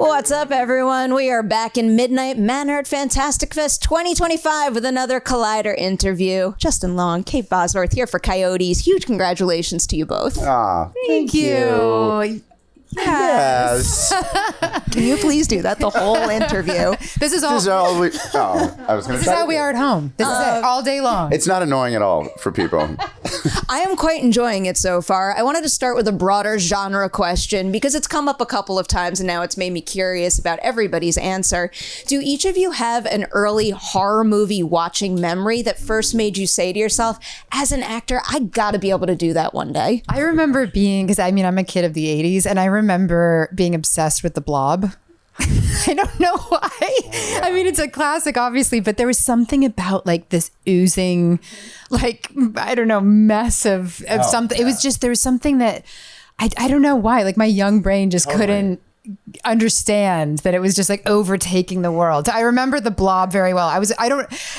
What's up, everyone? We are back in Midnight Manor at Fantastic Fest 2025 with another Collider interview. Justin Long, Kate Bosworth here for Coyotes. Huge congratulations to you both. Thank you. Yes. Can you please do that the whole interview? This is how we are at home. This is it, all day long. It's not annoying at all for people. I am quite enjoying it so far. I wanted to start with a broader genre question because it's come up a couple of times and now it's made me curious about everybody's answer. Do each of you have an early horror movie watching memory that first made you say to yourself, as an actor, I gotta be able to do that one day? I remember because I'm a kid of the 80s and I remember being obsessed with The Blob. I don't know why. I mean, it's a classic, obviously, but there was something about like this oozing, like, I don't know, mess of something. Yeah. It was just, there was something that I don't know why, like my young brain just couldn't understand that it was just like overtaking the world. I remember The Blob very well.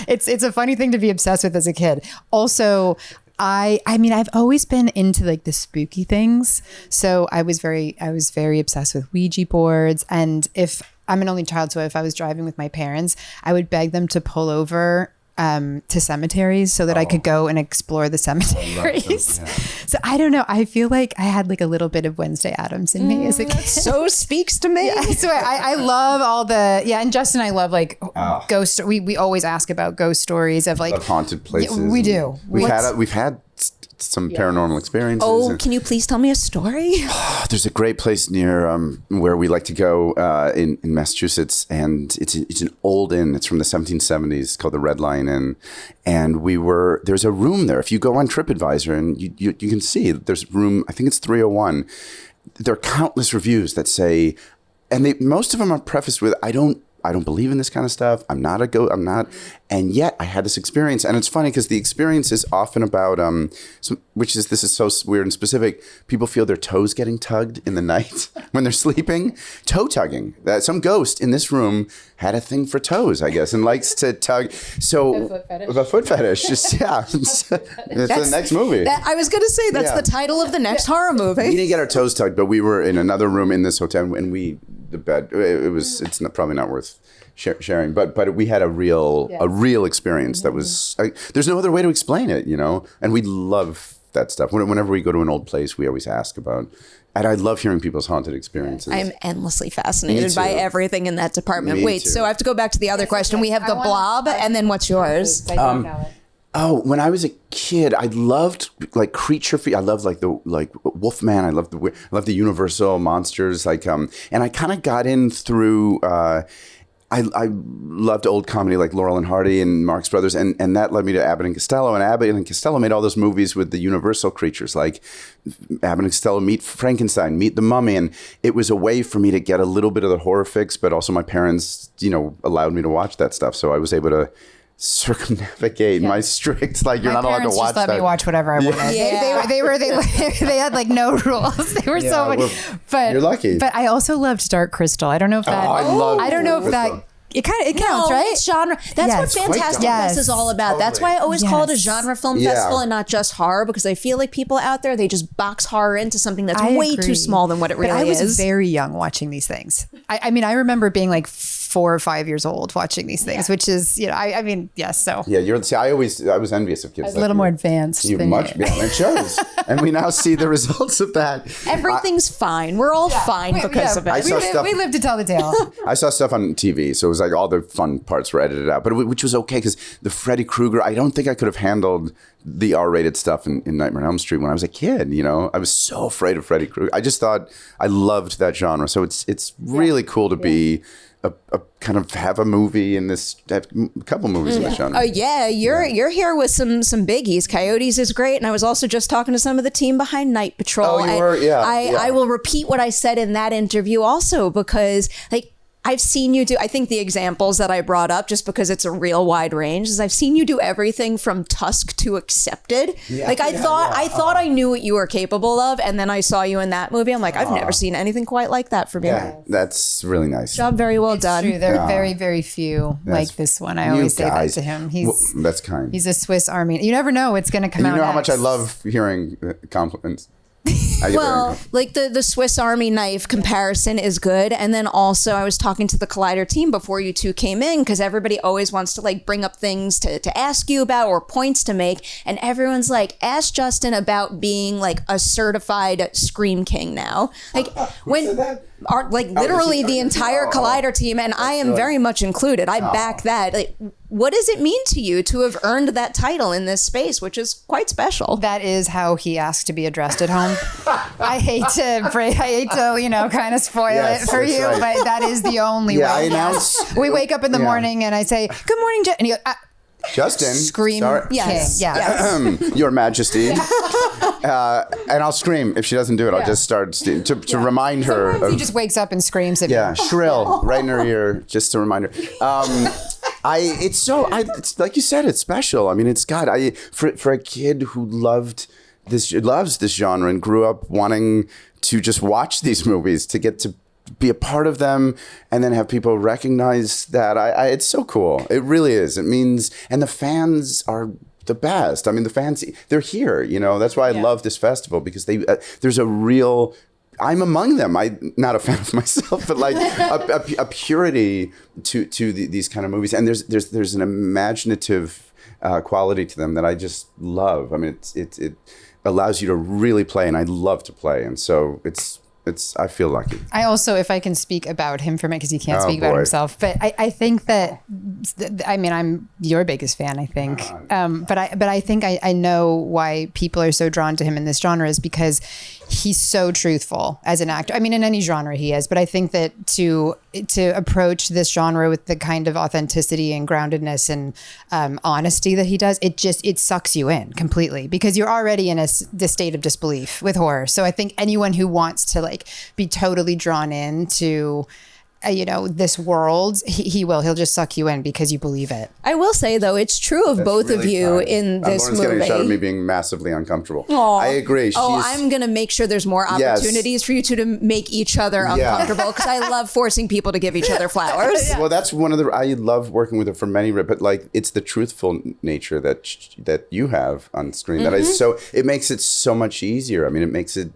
It's a funny thing to be obsessed with as a kid. Also, I've always been into like the spooky things. So I was very obsessed with Ouija boards. And if I'm an only child, so if I was driving with my parents, I would beg them to pull over to cemeteries so that I could go and explore the cemeteries. So I don't know. I feel like I had like a little bit of Wednesday Addams in me as a kid. So speaks to me. Yeah, I swear. I love all the, and Justin and I love like ghost. We always ask about ghost stories of like haunted places. Yeah, we do. We've had some paranormal experiences. Oh, can you please tell me a story? There's a great place near where we like to go in Massachusetts, and it's an old inn. It's from the 1770s called the Red Lion Inn, and there's a room there. If you go on TripAdvisor and you can see there's room. I think it's 301. There are countless reviews that say, and most of them are prefaced with, I don't believe in this kind of stuff. I'm not. And yet I had this experience. And it's funny because the experience is often about, this is so weird and specific. People feel their toes getting tugged in the night when they're sleeping. Toe tugging. Some ghost in this room had a thing for toes, I guess, and likes to tug. So a foot fetish. Just, yeah. It's the next movie. I was going to say, that's the title of the next horror movie. We didn't get our toes tugged, but we were in another room in this hotel and the bed, it's probably not worth sharing, but we had a real experience that was, there's no other way to explain it, and we love that stuff. Whenever we go to an old place, we always ask about, and I love hearing people's haunted experiences. I'm endlessly fascinated by everything in that department. Wait, so I have to go back to the other question. We have The Blob, and then what's yours? I don't know it. Oh, when I was a kid, I loved like creature. I loved like Wolfman. I loved the Universal monsters. And I kind of got in through. I loved old comedy like Laurel and Hardy and Marx Brothers, and that led me to Abbott and Costello. And Abbott and Costello made all those movies with the Universal creatures, like Abbott and Costello meet Frankenstein, meet the Mummy, and it was a way for me to get a little bit of the horror fix, but also my parents, allowed me to watch that stuff, so I was able to circumnavigate my strict, like, you're not allowed to watch that. Let me watch whatever I wanted. Yeah. They had like no rules. They were so funny. But you're lucky. But I also loved Dark Crystal. I don't know if that. I don't know if that. It counts, right? It's genre. That's what Fantastic Fest is all about. That's why I always call it a genre film festival and not just horror, because I feel like people out there, they just box horror into something that's way too small than what it really is. I was very young watching these things. I remember being like 4 or 5 years old watching these things, which is, yes. So I was envious of kids. A little more advanced. It shows, and we now see the results of that. Everything's fine. We're all fine because of it. We live to tell the tale. I saw stuff on TV, so it was like all the fun parts were edited out, but which was okay because the Freddy Krueger, I don't think I could have handled the R-rated stuff in Nightmare on Elm Street when I was a kid. I was so afraid of Freddy Krueger. I just thought I loved that genre, so it's really cool to be a kind of have a movie in this, have a couple movies in this genre. Oh yeah, you're here with some biggies. Coyotes is great, and I was also just talking to some of the team behind Night Patrol. Oh, you were? Yeah. I will repeat what I said in that interview also, because like, I've seen you do, I think the examples that I brought up, just because it's a real wide range, is I've seen you do everything from Tusk to Accepted. I thought I knew what you were capable of, and then I saw you in that movie. I'm like, I've never seen anything quite like that from you. Yeah, that's really nice. Job very well done. True. There are very, very few like this one. I always say that to him. That's kind. He's a Swiss Army. You never know what's going to come out. You know how much I love hearing compliments. Well, like the Swiss Army knife comparison is good. And then also I was talking to the Collider team before you two came in, because everybody always wants to like bring up things to ask you about or points to make. And everyone's like, ask Justin about being like a certified Scream King now. Like when literally the entire Collider team, and I am very much included. I back that. Like, what does it mean to you to have earned that title in this space, which is quite special? That is how he asked to be addressed at home. I hate to, you know, kind of spoil it for you, right. But that is the only way. I announce. We wake up in the morning and I say, "Good morning, and he goes, Justin, Scream sorry. Yes. King. Yeah. Your Majesty. And I'll scream if she doesn't do it. I'll just start to remind her. Sometimes he just wakes up and screams at me. Yeah, shrill right in her ear, just to remind her. It's like you said, it's special. I mean, it's for a kid who loves this genre and grew up wanting to just watch these movies, to get to be a part of them, and then have people recognize that. It's so cool. It really is. It means, and the fans are the best. I mean, the fans, they're here. You know, that's why I love this festival, because there's a real. I'm among them. I'm not a fan of myself, but like a purity to these kind of movies, and there's an imaginative quality to them that I just love. I mean, it allows you to really play, and I love to play, and so it's. I feel lucky. I also, if I can speak about him for a minute, because he can't speak about himself, but I think that, I mean, I'm your biggest fan, I think. But I think I know why people are so drawn to him in this genre is because he's so truthful as an actor. I mean, in any genre he is, but I think that to approach this genre with the kind of authenticity and groundedness and honesty that he does, it sucks you in completely, because you're already in the state of disbelief with horror. So I think anyone who wants to like be totally drawn into this world, he'll just suck you in because you believe it. I will say though, it's true of both of you in this Lauren's movie. getting a shot of me being massively uncomfortable. Aww. I agree. I'm gonna make sure there's more opportunities for you two to make each other uncomfortable, because I love forcing people to give each other flowers. Well, that's one of I love working with her for many, but like it's the truthful nature that you have on screen that is so. It makes it so much easier. I mean, it makes it.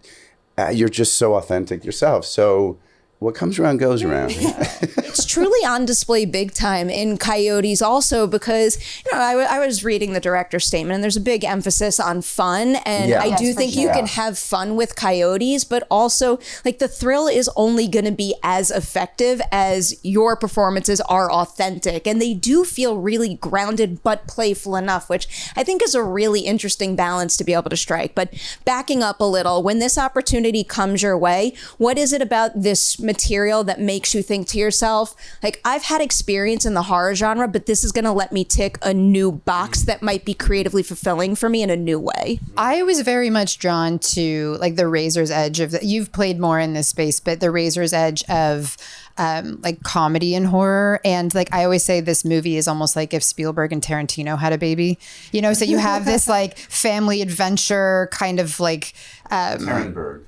You're just so authentic yourself. So. What comes around goes around. It's truly on display big time in Coyotes also, because I was reading the director's statement, and there's a big emphasis on fun, and I do think you can have fun with Coyotes, but also like the thrill is only going to be as effective as your performances are authentic, and they do feel really grounded but playful enough, which I think is a really interesting balance to be able to strike. But backing up a little, when this opportunity comes your way, what is it about this material that makes you think to yourself, like, I've had experience in the horror genre, but this is going to let me tick a new box that might be creatively fulfilling for me in a new way? I was very much drawn to like the razor's edge of you've played more in this space, but the razor's edge of like comedy and horror. And like I always say, this movie is almost like if Spielberg and Tarantino had a baby, so you have this like family adventure kind of like Tarantberg.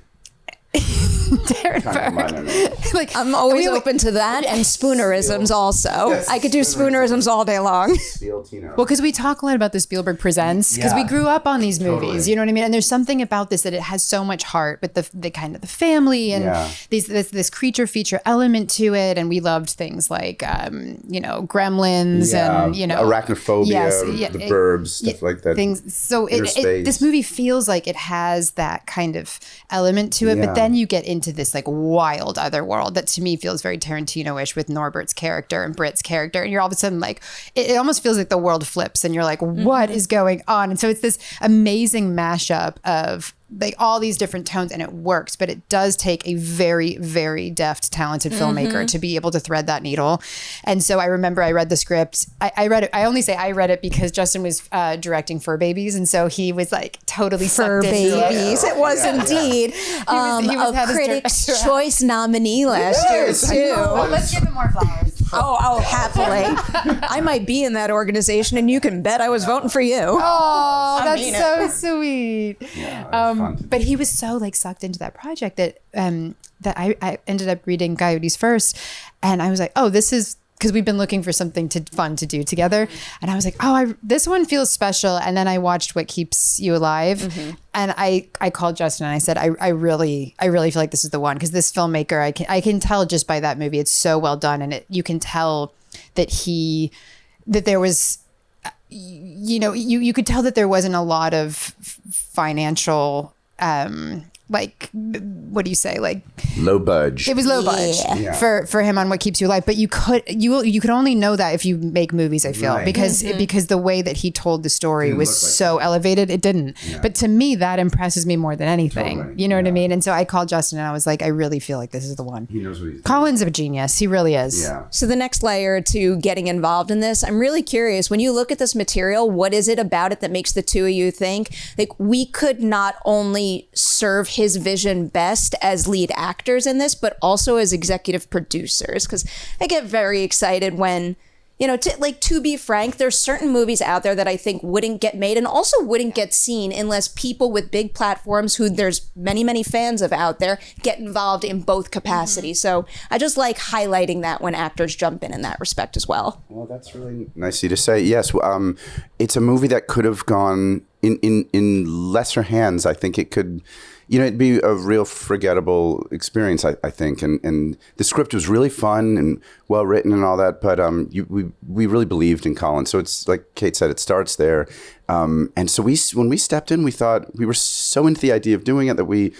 Like, I'm always open to that, and spoonerisms also. I could do spoonerisms all day long. Well, because we talk a lot about the Spielberg Presents, because we grew up on these movies, you know what I mean? And there's something about this that it has so much heart, but the kind of the family and this creature feature element to it. And we loved things like, Gremlins and, Arachnophobia, The Burbs, stuff like that. Things. So this movie feels like it has that kind of element to it, but then you get into this like wild other world that to me feels very Tarantino-ish with Norbert's character and Britt's character. And you're all of a sudden like, it almost feels like the world flips and you're like, what is going on? And so it's this amazing mashup of like all these different tones, and it works, but it does take a very, very deft, talented filmmaker to be able to thread that needle. And so I remember I read the script. I read it. I only say I read it because Justin was directing Fur Babies. And so he was like totally Fur Babies. It was indeed a Critics' Choice nominee last year too. Well, let's give him more flowers. Oh, happily. I might be in that organization, and you can bet I was voting for you. Oh, that's so sweet. Yeah, but he was so like sucked into that project that I ended up reading Coyotes first, and I was like, oh, this is because we've been looking for something fun to do together. And I was like, this one feels special. And then I watched What Keeps You Alive. And I called Justin and I said, I really feel like this is the one, because this filmmaker, I can tell just by that movie, it's so well done. And you can tell that there was, you could tell that there wasn't a lot of financial, like, what do you say? Like low budge. It was low budge for him on What Keeps You Alive. But you could only know that if you make movies, I feel, because the way that he told the story was so elevated. It didn't. Yeah. But to me, that impresses me more than anything. Totally. You know what I mean? And so I called Justin and I was like, I really feel like this is the one. He knows what he's doing. Colin's a genius. He really is. Yeah. So the next layer to getting involved in this, I'm really curious. When you look at this material, what is it about it that makes the two of you think like we could not only serve his vision best as lead actors in this, but also as executive producers? Because I get very excited when, to be frank, there's certain movies out there that I think wouldn't get made and also wouldn't get seen unless people with big platforms, who there's many, many fans of out there, get involved in both capacities. So I just like highlighting that when actors jump in that respect as well. Well, that's really nice of you to say. Yes, it's a movie that could have gone in lesser hands. I think it could, it'd be a real forgettable experience, I think. And the script was really fun and well written and all that. But we really believed in Colin. So it's like Kate said, it starts there. And so when we stepped in, we thought we were so into the idea of doing it that we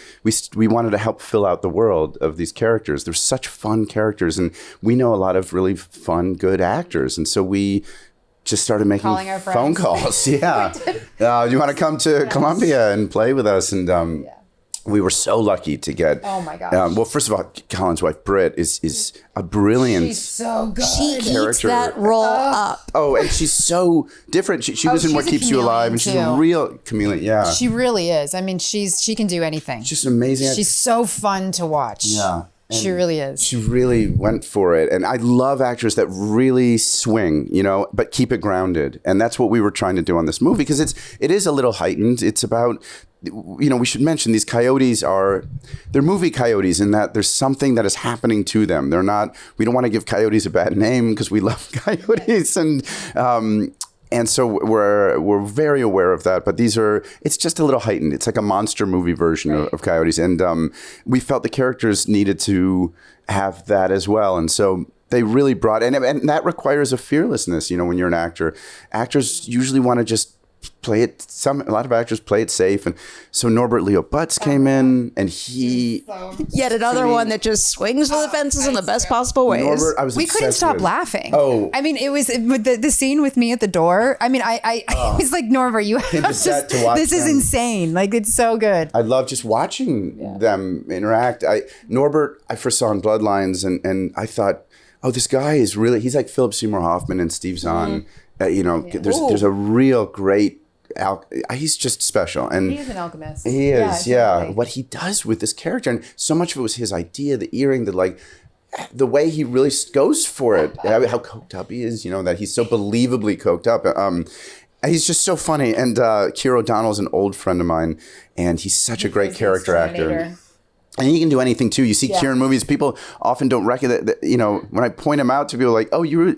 wanted to help fill out the world of these characters. They're such fun characters, and we know a lot of really fun, good actors. And so we just started making phone calls. Yeah. You want to come to Columbia and play with us? And we were so lucky to get. Oh my gosh. Well, first of all, Colin's wife, Britt, is a brilliant. She's so good. She eats that role up. Oh, and she's so different. She was in What Keeps You Alive, and she's a real chameleon. Yeah. She really is. I mean, she can do anything. She's amazing. She's so fun to watch. Yeah. She really is. She really went for it. And I love actors that really swing, but keep it grounded. And that's what we were trying to do on this movie, because it is a little heightened. It's about, we should mention these coyotes they're movie coyotes in that there's something that is happening to them. We don't want to give coyotes a bad name because we love coyotes. And so we're very aware of that, but it's just a little heightened. It's like a monster movie version of Coyotes. And we felt the characters needed to have that as well. And so they really brought, and that requires a fearlessness, when you're an actor. Actors usually want to just play it. A lot of actors play it safe, and so Norbert Leo Butz came in, and he yet another one that just swings for the fences in the best possible ways. Norbert, we couldn't stop laughing. Oh, I mean, it was with the scene with me at the door. I mean, I was like, Norbert, you have this is insane. Like, it's so good. I love just watching them interact. Norbert, I first saw in Bloodlines, and I thought, oh, this guy is he's like Philip Seymour Hoffman and Steve Zahn. There's a real great. He's just special, and he is an alchemist. He is, What he does with this character, and so much of it was his idea, the earring, the way he really goes for it, how coked up he is. That he's so believably coked up. He's just so funny, and Keir O'Donnell's an old friend of mine, and he's such a great character actor. And he can do anything too. You see Keir in movies, people often don't recognize that. When I point him out to people, like, oh, you were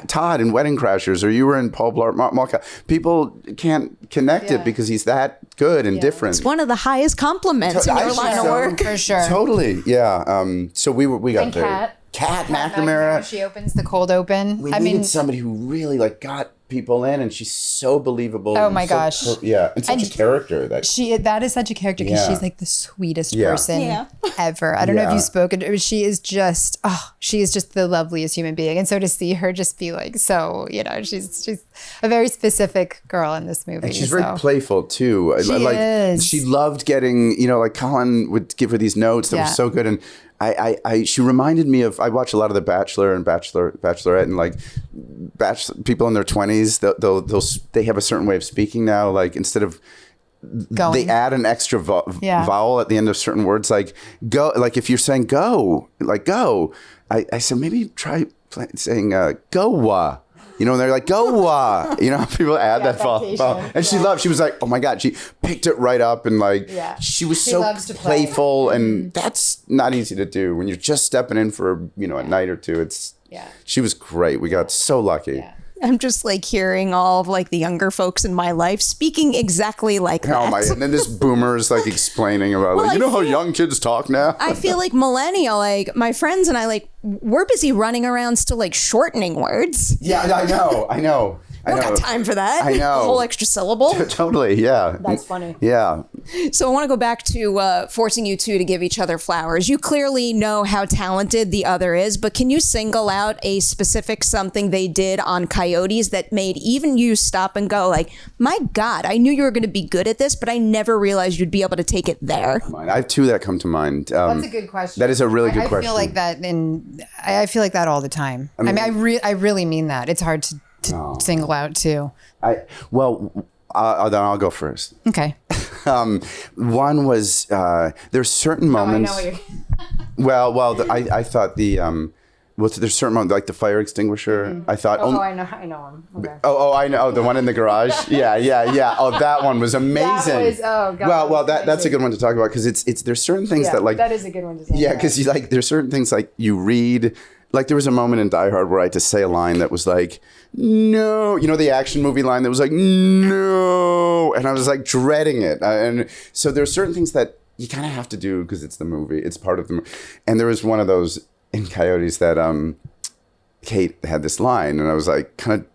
Todd in Wedding Crashers, or you were in Paul Blart Mall. People can't connect it because he's that good and different. It's one of the highest compliments in your line of work. For sure. Totally, yeah. So we got there. Kat McNamara. She opens the cold open. We needed somebody who really got people in, and she's so believable. Oh my gosh. It's such a character that is such a character, because she's like the sweetest person ever. I don't know if you've spoken. She is just the loveliest human being, and so to see her just be like, so she's a very specific girl in this movie. And she's very playful too. She is. She loved getting, like Colin would give her these notes that were so good, and she reminded me of, I watch a lot of The Bachelor and Bachelorette, and people in their 20s, they have a certain way of speaking now. Like, instead of they add an extra vowel at the end of certain words, like go. Like, if you're saying go, like go, I said maybe try saying go. And they're like, go, people add that vowel. And she was like, oh my God, she picked it right up, and she was so playful, and that's not easy to do when you're just stepping in for, a night or two. Yeah. She was great. We got so lucky. Yeah. I'm just like hearing all of like the younger folks in my life speaking exactly like that. Oh my! And then this boomer is like explaining about like, I you know how feel- young kids talk now. I feel like millennial, like my friends and I, like we're busy running around still like shortening words. Yeah, I know. I don't got time for that. I know. A whole extra syllable. Totally, yeah. That's funny. Yeah. So I want to go back to forcing you two to give each other flowers. You clearly know how talented the other is, but can you single out a specific something they did on Coyotes that made even you stop and go like, my God, I knew you were going to be good at this, but I never realized you'd be able to take it there. I have two that come to mind. That's a good question. That is a really good question. I feel like that, and I feel like that all the time. I really mean that. It's hard to single out too. Then I'll go first. Okay. One was there's certain moments. I know what you're. I thought there's certain moments like the fire extinguisher. Mm-hmm. I thought. I know him. Okay. I know the one in the garage. Yeah. Oh, that one was amazing. That was, oh God. That's a good one to talk about because it's there's certain things that like that is a good one to say. Yeah, because there's certain things like you read. Like there was a moment in Die Hard where I had to say a line that was like, no, the action movie line that was like, no. And I was like dreading it. And so there's certain things that you kind of have to do because it's the movie. It's part of the movie. And there was one of those in Coyotes that Kate had this line and I was like kind of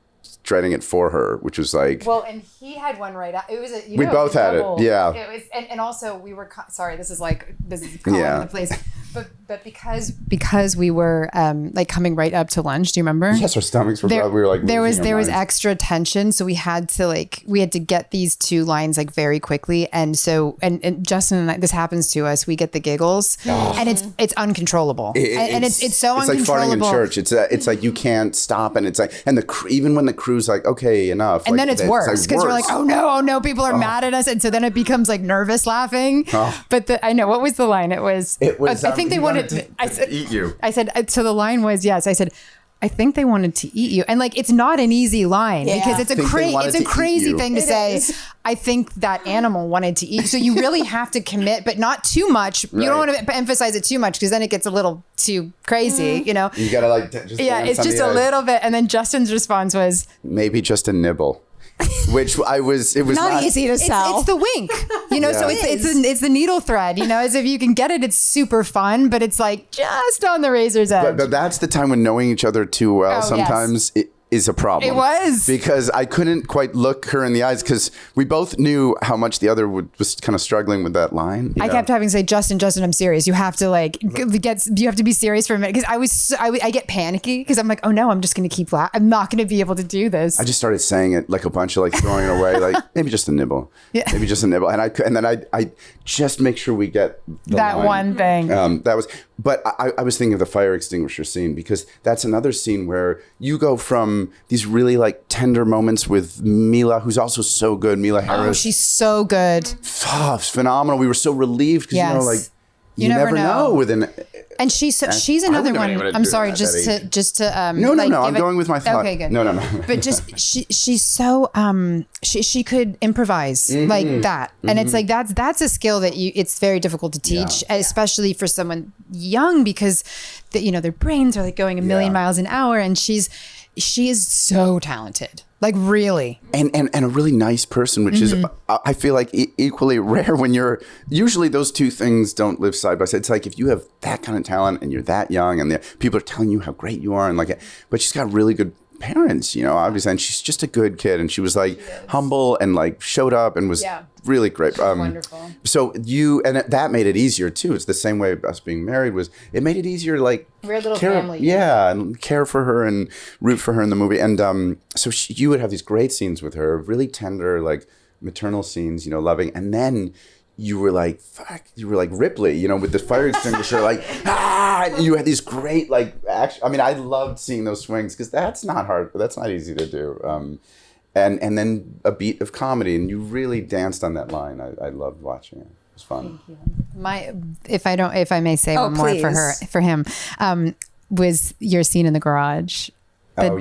dreading it for her, which was like. Well, and he had one right out. It was we both had double. it. Yeah. It was, and also we were, sorry, this is calling the place. But because we were like coming right up to lunch, do you remember? Yes, our stomachs were. We were like there was extra tension, so we had to get these two lines like very quickly, and so and Justin and I, this happens to us. We get the giggles, and it's uncontrollable, and it's so it's uncontrollable. Like farting in church. It's like you can't stop, and it's like and even when the crew's like okay enough, and like, then it's worse because we're like oh no, people are mad at us, and so then it becomes like nervous laughing. But I know what was the line? It was. I think they wanted to eat you. I said, so the line was, yes, I said, I think they wanted to eat you. And like, it's not an easy line because it's a crazy thing to say. I think that animal wanted to eat. So you really have to commit, but not too much. You don't want to emphasize it too much because then it gets a little too crazy, You got to like, just it's just a little bit. And then Justin's response was, maybe just a nibble. Which it was not easy to sell. It's the wink, so it's the needle thread, as if you can get it, it's super fun, but it's like just on the razor's edge. But that's the time when knowing each other too well sometimes it is a problem. It was. Because I couldn't quite look her in the eyes because we both knew how much the other was kind of struggling with that line. I kept having to say, Justin, I'm serious. You have to you have to be serious for a minute because I get panicky because I'm like, oh no, I'm just going to keep laughing. I'm not going to be able to do this. I just started saying it like a bunch of like throwing it away, like maybe just a nibble. Yeah. Maybe just a nibble. And then I just make sure we get that line. One thing. But I was thinking of the fire extinguisher scene because that's another scene where you go from these really like tender moments with Mila, who's also so good. Mila Harris. Oh, she's so good. It's phenomenal. We were so relieved because you never know within. And she's another one. I'm sorry, just to No. I'm going with my thought. Okay, good. No. But just she's so she could improvise like that, and it's like that's a skill that it's very difficult to teach, especially for someone young because their brains are like going a million miles an hour, and she is so talented. Like really. And a really nice person, which is, I feel like equally rare when usually those two things don't live side by side. It's like if you have that kind of talent and you're that young and people are telling you how great you are but she's got really good parents, obviously. And she's just a good kid. And she was like humble and like showed up and was really great. Wonderful. So that made it easier too. It's the same way us being married it made it easier, like we're a little family. Yeah. And care for her and root for her in the movie. And so you would have these great scenes with her, really tender, like maternal scenes, loving. And then you were like, fuck, you were like Ripley, with the fire extinguisher, like, you had these great, like, action. I mean, I loved seeing those swings because that's not hard. That's not easy to do. And then a beat of comedy, and you really danced on that line. I loved watching it. It was fun. Thank you. If I may say one please. More for him, was your scene in the garage. It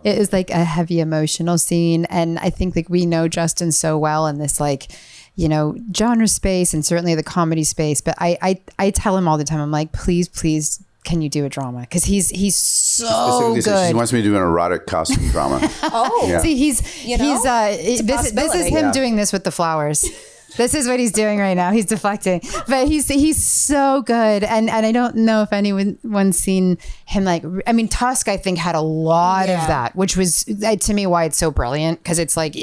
was like a heavy emotional scene, and I think like we know Justin so well in this like genre space and certainly the comedy space. But I tell him all the time, I'm like, please can you do a drama? Because he's so Specifically said good. she wants me to do an erotic costume drama. Oh, Yeah. See, this is possibility. him Yeah. doing this with the flowers. This is what he's doing right now. He's deflecting, but he's so good. And I don't know if anyone's seen him like. I mean, Tusk I think had a lot of that, which was to me why it's so brilliant, because it's like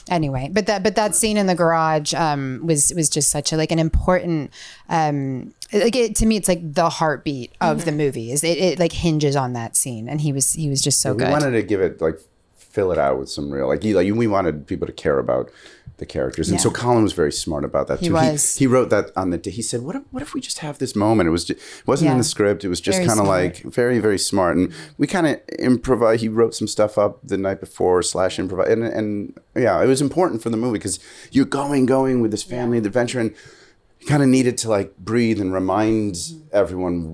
anyway. But that scene in the garage was just such a like an important. To me, it's like the heartbeat of the movie. It like hinges on that scene, and he was just so good. We wanted to give it like fill it out with some real we wanted people to care about the characters, and so Colin was very smart about that too. He wrote that on the day. He said, "What if we just have this moment?" It wasn't in the script. It was just kind of like very, very smart, and we kind of improvise. He wrote some stuff up the night before / improvise, and yeah, it was important for the movie because you're going with this family adventure, and you kind of needed to like breathe and remind everyone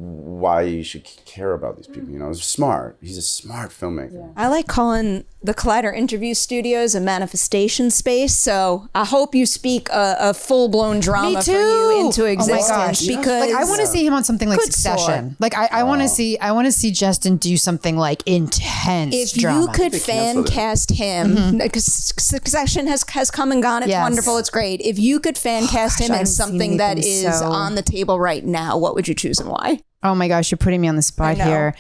why you should care about these people. You know, it's smart. He's a smart filmmaker. I like calling the Collider Interview Studios a manifestation space. So I hope you speak a full-blown drama for you into existence. Oh my gosh. Because like I want to see him on something like Good Succession. sword. Like I want to see Justin do something like intense if drama. you could They fan canceled it. cast him, because Succession has come and gone. It's Yes. wonderful. It's great. If you could fan cast him I in haven't seen something that anything is so- on the table right now, what would you choose and why? Oh my gosh, you're putting me on the spot I know. here.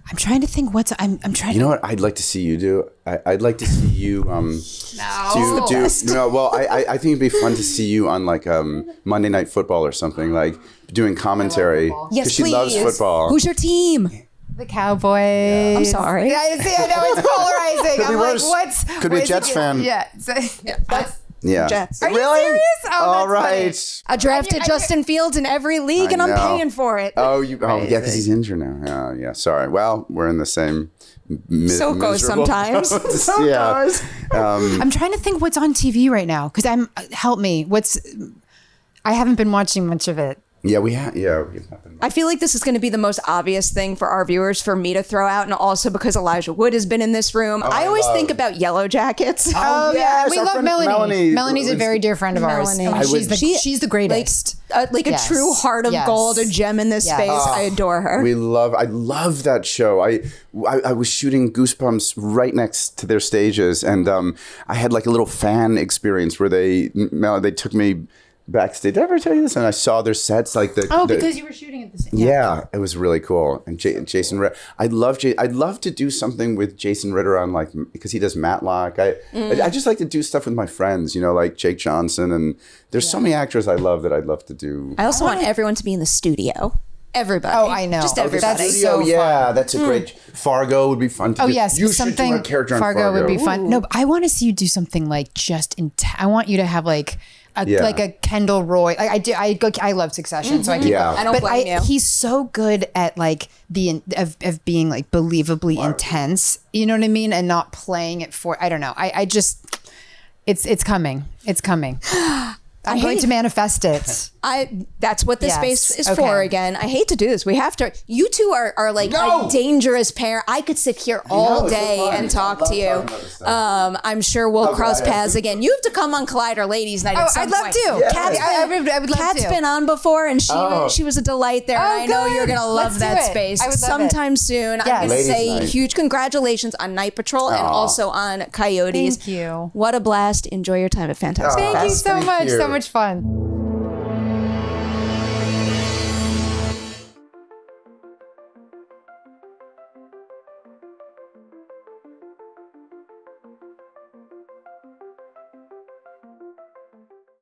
I'm trying to think I'm trying You to know what I'd like to see you do? I'd like to see you I think it'd be fun to see you on like Monday Night Football or something, like doing commentary. Yes, 'cause she please. loves football. Who's your team? the Cowboys. I'm sorry. I know it's polarizing. Could be I'm worse. like, what's Could be a what's Jets it- fan. Yeah. Yeah. Jets. Are you Really? serious? Oh, All that's funny. right. I drafted Justin Fields in every league, and I'm know. paying for it. Oh, yeah, because he's injured now. Yeah. Sorry. Well, we're in the same. So it goes miserable sometimes. boat. Yeah. I'm trying to think what's on TV right now because help me. I haven't been watching much of it. Yeah, we have. Yeah, we have nothing. I feel like this is going to be the most obvious thing for our viewers for me to throw out, and also because Elijah Wood has been in this room. I always think about Yellow Jackets. Oh yes, we our love friend Melanie. Melanie. Mel's a very dear friend of ours. Melanie. And she's the greatest. Like Yes. a true heart of Yes. gold, a gem in this Yes. space. I adore her. I love that show. I was shooting Goosebumps right next to their stages, and I had like a little fan experience where they took me backstage. Did I ever tell you this? And I saw their sets, like because you were shooting at the same. Yeah, it was really cool. And Jason Ritter, I'd love to do something with Jason Ritter on like, because he does Matlock. I just like to do stuff with my friends, like Jake Johnson, and there's so many actors I love that I'd love to do. I also want everyone to be in the studio. Everybody. Oh, I know. Just Oh, everybody. that's so fun. That's a great. Fargo would be fun to do. Yes, You should something do a character on Fargo would be fun. Ooh. No, but I want to see you do something like I want you to have like a Kendall Roy. I love Succession, so I keep. Yeah. I don't blame you. He's so good at like of being like believably intense. You know what I mean, and not playing it for. I don't know. I just. It's coming. It's coming. I'm going to manifest it. That's what this Yes. space is Okay. for again. I hate to do this. We have to. You two are like a dangerous pair. I could sit here all it's so day fun. and talk I to you. love talking about this stuff. I'm sure we'll cross paths again. You have to come on Collider Ladies Night at some I'd love point. to. Yeah. Kat's I been, would love Kat's to. been on before, and she was a delight there. Oh, and I know good. you're gonna love Let's do that it. space I would love it. sometime soon. I'm Yes. gonna Ladies say Night. huge congratulations on Night Patrol and also on Coyotes. Thank you. What a blast! Enjoy your time at Fantastic Thank you Fest. so Thank much. you. So much fun.